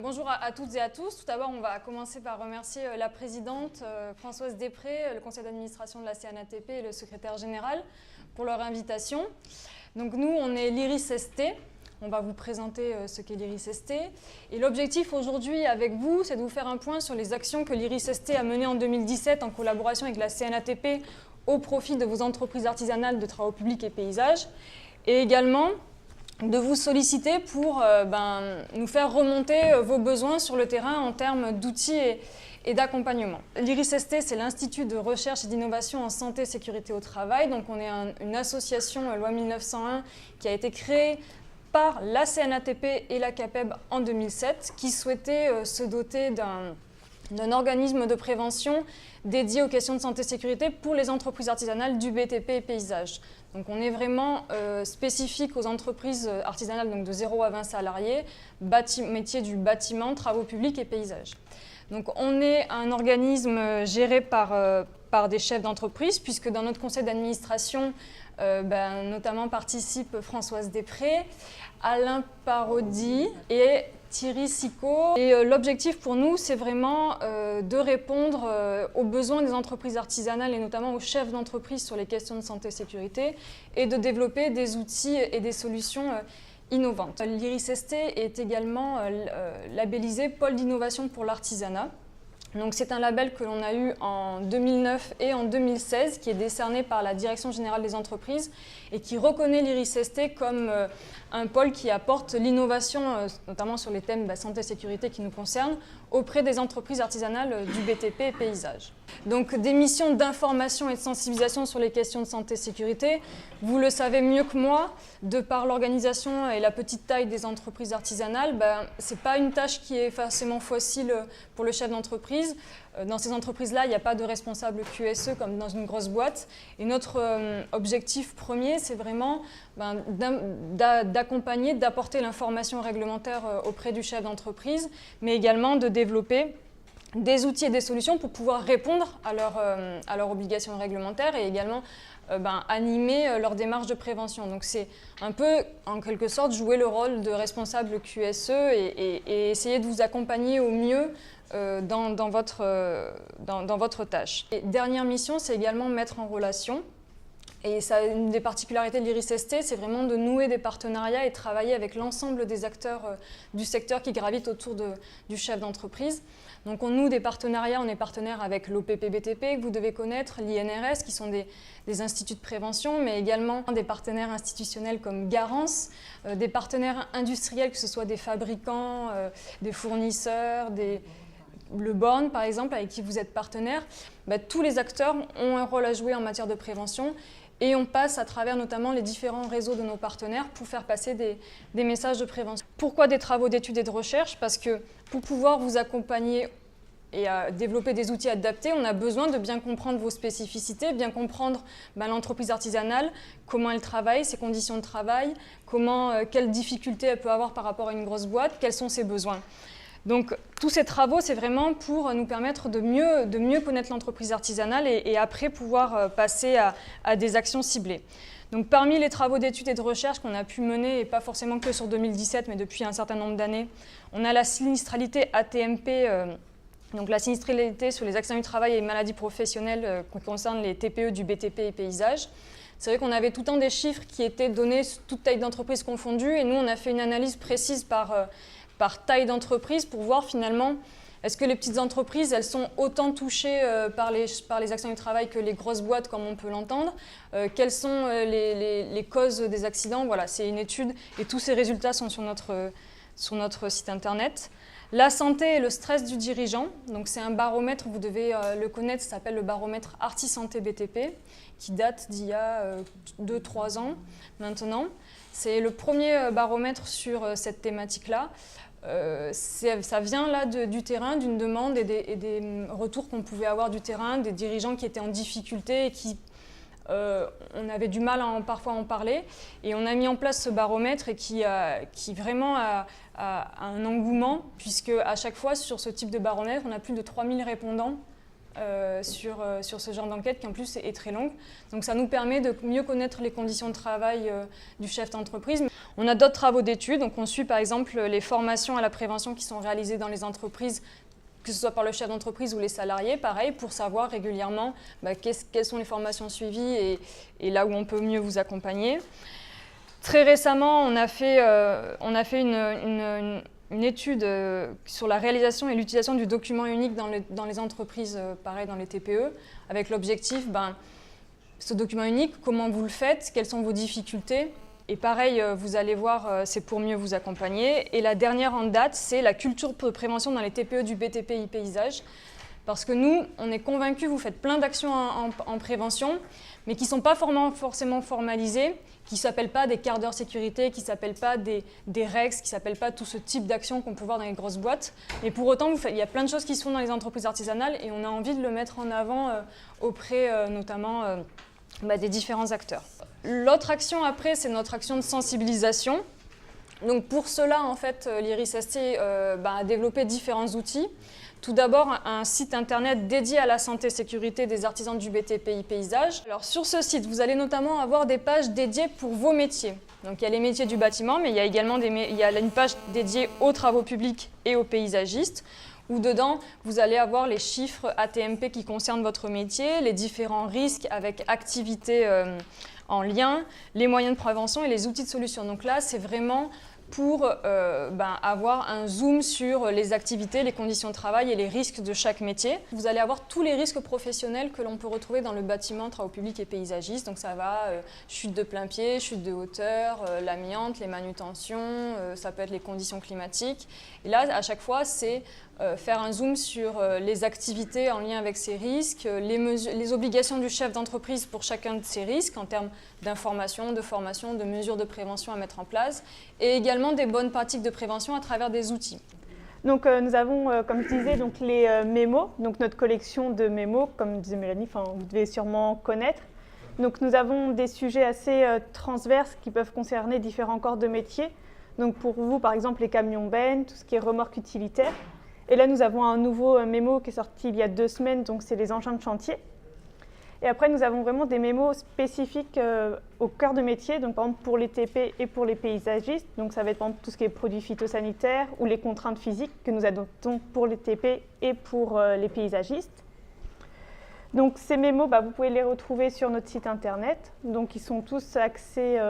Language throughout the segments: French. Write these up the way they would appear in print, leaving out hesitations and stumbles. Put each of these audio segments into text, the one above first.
Bonjour à toutes et à tous. Tout d'abord, on va commencer par remercier la présidente Françoise Després, le conseil d'administration de la CNATP et le secrétaire général pour leur invitation. Donc nous, on est l'IRIS-ST. On va vous présenter ce qu'est l'IRIS-ST. Et l'objectif aujourd'hui avec vous, c'est de vous faire un point sur les actions que l'IRIS-ST a menées en 2017 en collaboration avec la CNATP au profit de vos entreprises artisanales de travaux publics et paysages. Et également de vous solliciter pour nous faire remonter vos besoins sur le terrain en termes d'outils et d'accompagnement. L'IRIS-ST, c'est l'Institut de recherche et d'innovation en santé et sécurité au travail. Donc on est une association loi 1901 qui a été créée par la CNATP et la CAPEB en 2007, qui souhaitait se doter d'un organisme de prévention dédié aux questions de santé et sécurité pour les entreprises artisanales du BTP et paysage. Donc on est vraiment spécifique aux entreprises artisanales donc de 0 à 20 salariés, métier du bâtiment, travaux publics et paysages. Donc on est un organisme géré par des chefs d'entreprise, puisque dans notre conseil d'administration, notamment participent Françoise Després, Alain Parodi et Thierry Sicot. Et l'objectif pour nous, c'est vraiment de répondre aux besoins des entreprises artisanales et notamment aux chefs d'entreprise sur les questions de santé et sécurité et de développer des outils et des solutions innovantes. L'IRIS-ST est également labellisé Pôle d'innovation pour l'artisanat. Donc c'est un label que l'on a eu en 2009 et en 2016 qui est décerné par la Direction générale des entreprises et qui reconnaît l'IRIS-ST comme un pôle qui apporte l'innovation, notamment sur les thèmes santé et sécurité qui nous concernent, auprès des entreprises artisanales du BTP et paysage. Donc des missions d'information et de sensibilisation sur les questions de santé et sécurité, vous le savez mieux que moi, de par l'organisation et la petite taille des entreprises artisanales, ce n'est pas une tâche qui est forcément facile pour le chef d'entreprise. Dans ces entreprises-là, il n'y a pas de responsable QSE comme dans une grosse boîte. Et notre objectif premier, c'est vraiment d'accompagner, d'apporter l'information réglementaire auprès du chef d'entreprise, mais également de développer des outils et des solutions pour pouvoir répondre à leurs obligations réglementaires et également animer leur démarche de prévention. Donc c'est un peu, en quelque sorte, jouer le rôle de responsable QSE et essayer de vous accompagner au mieux dans votre tâche. Et dernière mission, c'est également mettre en relation. Et ça, une des particularités de l'IRIS-ST, c'est vraiment de nouer des partenariats et travailler avec l'ensemble des acteurs du secteur qui gravitent autour du chef d'entreprise. Donc on noue des partenariats, on est partenaire avec l'OPP-BTP que vous devez connaître, l'INRS qui sont des instituts de prévention, mais également des partenaires institutionnels comme Garance, des partenaires industriels, que ce soit des fabricants, des fournisseurs, le Born par exemple, avec qui vous êtes partenaire. Tous les acteurs ont un rôle à jouer en matière de prévention et on passe à travers notamment les différents réseaux de nos partenaires pour faire passer des messages de prévention. Pourquoi des travaux d'études et de recherche? Parce que pour pouvoir vous accompagner et à développer des outils adaptés, on a besoin de bien comprendre vos spécificités, bien comprendre l'entreprise artisanale, comment elle travaille, ses conditions de travail, quelles difficultés elle peut avoir par rapport à une grosse boîte, quels sont ses besoins. Donc tous ces travaux, c'est vraiment pour nous permettre de mieux connaître l'entreprise artisanale et après pouvoir passer à des actions ciblées. Donc parmi les travaux d'études et de recherche qu'on a pu mener, et pas forcément que sur 2017, mais depuis un certain nombre d'années, on a la sinistralité ATMP, donc la sinistralité sur les accidents du travail et maladies professionnelles qui concernent les TPE du BTP et paysage. C'est vrai qu'on avait tout le temps des chiffres qui étaient donnés, toute taille d'entreprise confondue, et nous on a fait une analyse précise par taille d'entreprise pour voir finalement est-ce que les petites entreprises elles sont autant touchées par les accidents du travail que les grosses boîtes comme on peut l'entendre, quelles sont les causes des accidents. Voilà, c'est une étude et tous ces résultats sont sur notre site internet. La santé et le stress du dirigeant, donc c'est un baromètre, vous devez le connaître, ça s'appelle le baromètre Arti Santé BTP qui date d'il y a 2-3 ans maintenant. C'est le premier baromètre sur cette thématique-là. Ça vient là du terrain, d'une demande et des retours qu'on pouvait avoir du terrain, des dirigeants qui étaient en difficulté et qui on avait du mal parfois à en parler. Et on a mis en place ce baromètre et qui vraiment a un engouement, puisque à chaque fois sur ce type de baromètre, on a plus de 3000 répondants sur ce genre d'enquête qui en plus est très longue. Donc ça nous permet de mieux connaître les conditions de travail du chef d'entreprise. On a d'autres travaux d'études, donc on suit par exemple les formations à la prévention qui sont réalisées dans les entreprises, que ce soit par le chef d'entreprise ou les salariés, pareil, pour savoir régulièrement quelles sont les formations suivies et là où on peut mieux vous accompagner. Très récemment, on a fait une étude sur la réalisation et l'utilisation du document unique dans les entreprises, pareil dans les TPE, avec l'objectif, ce document unique, comment vous le faites, quelles sont vos difficultés. Et pareil, vous allez voir, c'est pour mieux vous accompagner. Et la dernière en date, c'est la culture de prévention dans les TPE du BTP e-paysage. Parce que nous, on est convaincus, vous faites plein d'actions en prévention, mais qui ne sont pas forcément formalisées, qui ne s'appellent pas des quarts d'heure sécurité, qui ne s'appellent pas des REX, qui ne s'appellent pas tout ce type d'actions qu'on peut voir dans les grosses boîtes. Mais pour autant, il y a plein de choses qui se font dans les entreprises artisanales et on a envie de le mettre en avant auprès notamment des différents acteurs. L'autre action après, c'est notre action de sensibilisation. Donc pour cela, en fait, l'IRIS-ST a développé différents outils. Tout d'abord, un site internet dédié à la santé et sécurité des artisans du BTP e-paysage. Alors sur ce site, vous allez notamment avoir des pages dédiées pour vos métiers. Donc il y a les métiers du bâtiment, mais il y a également une page dédiée aux travaux publics et aux paysagistes, où dedans, vous allez avoir les chiffres ATMP qui concernent votre métier, les différents risques avec activités en lien, les moyens de prévention et les outils de solution. Donc là, c'est vraiment pour avoir un zoom sur les activités, les conditions de travail et les risques de chaque métier. Vous allez avoir tous les risques professionnels que l'on peut retrouver dans le bâtiment, travaux publics et paysagistes. Donc ça va chute de plein pied, chute de hauteur, l'amiante, les manutentions, ça peut être les conditions climatiques. Et là, à chaque fois, c'est faire un zoom sur les activités en lien avec ces risques, les obligations du chef d'entreprise pour chacun de ces risques en termes d'information, de formation, de mesures de prévention à mettre en place et également des bonnes pratiques de prévention à travers des outils. Donc nous avons, comme je disais, donc, les mémos, donc notre collection de mémos, comme disait Mélanie, vous devez sûrement connaître. Donc nous avons des sujets assez transverses qui peuvent concerner différents corps de métier. Donc pour vous, par exemple, les camions-bennes, tout ce qui est remorque utilitaire. Et là, nous avons un nouveau mémo qui est sorti il y a 2 semaines, donc c'est les engins de chantier. Et après, nous avons vraiment des mémos spécifiques au cœur de métier, donc par exemple pour les TP et pour les paysagistes. Donc ça va être par exemple tout ce qui est produits phytosanitaires ou les contraintes physiques que nous adoptons pour les TP et pour les paysagistes. Donc ces mémos, vous pouvez les retrouver sur notre site internet. Donc ils sont tous accès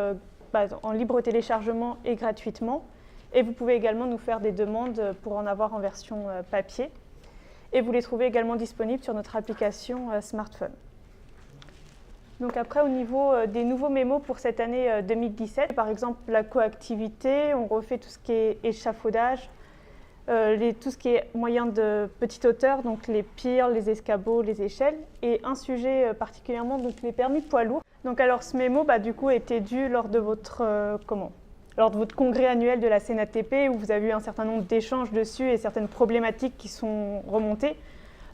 en libre téléchargement et gratuitement. Et vous pouvez également nous faire des demandes pour en avoir en version papier. Et vous les trouvez également disponibles sur notre application smartphone. Donc après, au niveau des nouveaux mémos pour cette année 2017, par exemple la coactivité, on refait tout ce qui est échafaudage, tout ce qui est moyen de petite hauteur, donc les pirs, les escabeaux, les échelles, et un sujet particulièrement, donc les permis poids lourds. Donc alors ce mémo, du coup, a été dû lors de votre lors de votre congrès annuel de la CNATP où vous avez eu un certain nombre d'échanges dessus et certaines problématiques qui sont remontées.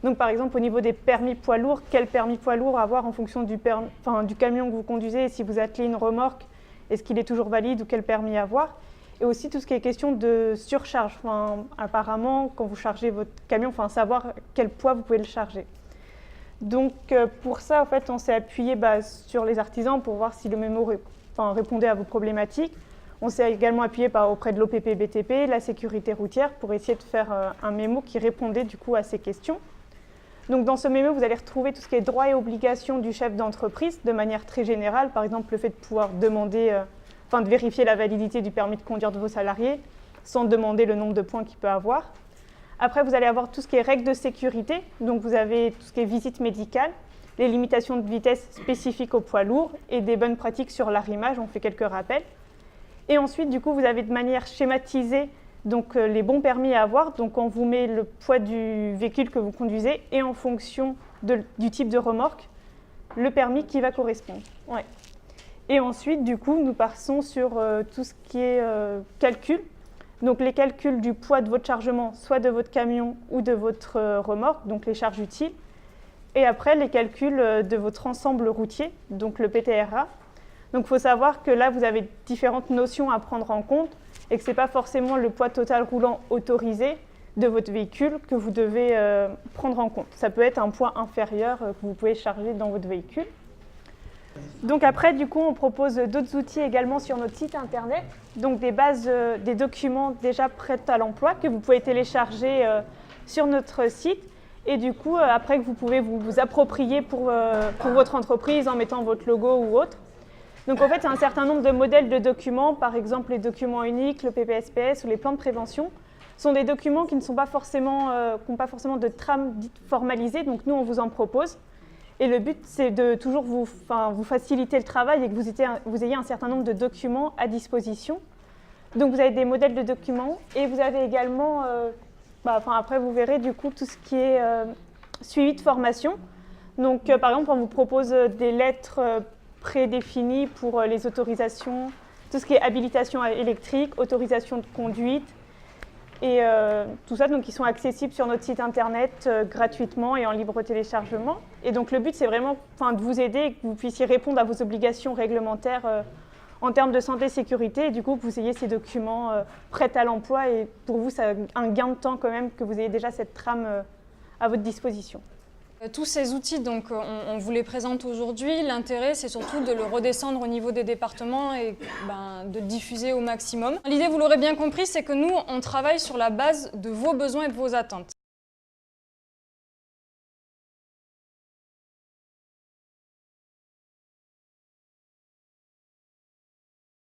Donc par exemple au niveau des permis poids lourds, quel permis poids lourd avoir en fonction du camion que vous conduisez et si vous attelez une remorque, est-ce qu'il est toujours valide ou quel permis avoir? Et aussi tout ce qui est question de surcharge. Apparemment quand vous chargez votre camion, savoir quel poids vous pouvez le charger. Donc pour ça en fait on s'est appuyé sur les artisans pour voir si le mémo répondait à vos problématiques. On s'est également appuyé auprès de l'OPP BTP, la sécurité routière, pour essayer de faire un mémo qui répondait du coup à ces questions. Donc dans ce mémo, vous allez retrouver tout ce qui est droits et obligations du chef d'entreprise de manière très générale. Par exemple, le fait de pouvoir demander, de vérifier la validité du permis de conduire de vos salariés sans demander le nombre de points qu'il peut avoir. Après, vous allez avoir tout ce qui est règles de sécurité. Donc vous avez tout ce qui est visite médicale, les limitations de vitesse spécifiques aux poids lourds et des bonnes pratiques sur l'arrimage. On fait quelques rappels. Et ensuite, du coup, vous avez de manière schématisée les bons permis à avoir. Donc, on vous met le poids du véhicule que vous conduisez et en fonction du type de remorque, le permis qui va correspondre. Ouais. Et ensuite, du coup, nous passons sur tout ce qui est calcul. Donc, les calculs du poids de votre chargement, soit de votre camion ou de votre remorque, donc les charges utiles. Et après, les calculs de votre ensemble routier, donc le PTRA. Donc il faut savoir que là, vous avez différentes notions à prendre en compte et que ce n'est pas forcément le poids total roulant autorisé, de votre véhicule que vous devez prendre en compte. Ça peut être un poids inférieur que vous pouvez charger dans votre véhicule. Donc après, du coup, on propose d'autres outils également sur notre site internet. Donc des bases, des documents déjà prêts à l'emploi que vous pouvez télécharger sur notre site. Et du coup, après que vous pouvez vous approprier pour votre entreprise en mettant votre logo ou autre. Donc en fait, il y a un certain nombre de modèles de documents, par exemple les documents uniques, le PPSPS ou les plans de prévention, sont des documents qui n'ont pas forcément de trame dite formalisée, donc nous on vous en propose. Et le but c'est de toujours vous faciliter le travail et que vous ayez un certain nombre de documents à disposition. Donc vous avez des modèles de documents et vous avez également, après vous verrez du coup tout ce qui est suivi de formation. Donc par exemple on vous propose des lettres prédéfinies pour les autorisations, tout ce qui est habilitation électrique, autorisation de conduite et tout ça, donc qui sont accessibles sur notre site internet gratuitement et en libre téléchargement. Et donc le but c'est vraiment de vous aider et que vous puissiez répondre à vos obligations réglementaires en termes de santé et sécurité et du coup que vous ayez ces documents prêts à l'emploi et pour vous c'est un gain de temps quand même que vous ayez déjà cette trame à votre disposition. Tous ces outils, donc, on vous les présente aujourd'hui. L'intérêt, c'est surtout de le redescendre au niveau des départements et de le diffuser au maximum. L'idée, vous l'aurez bien compris, c'est que nous, on travaille sur la base de vos besoins et de vos attentes.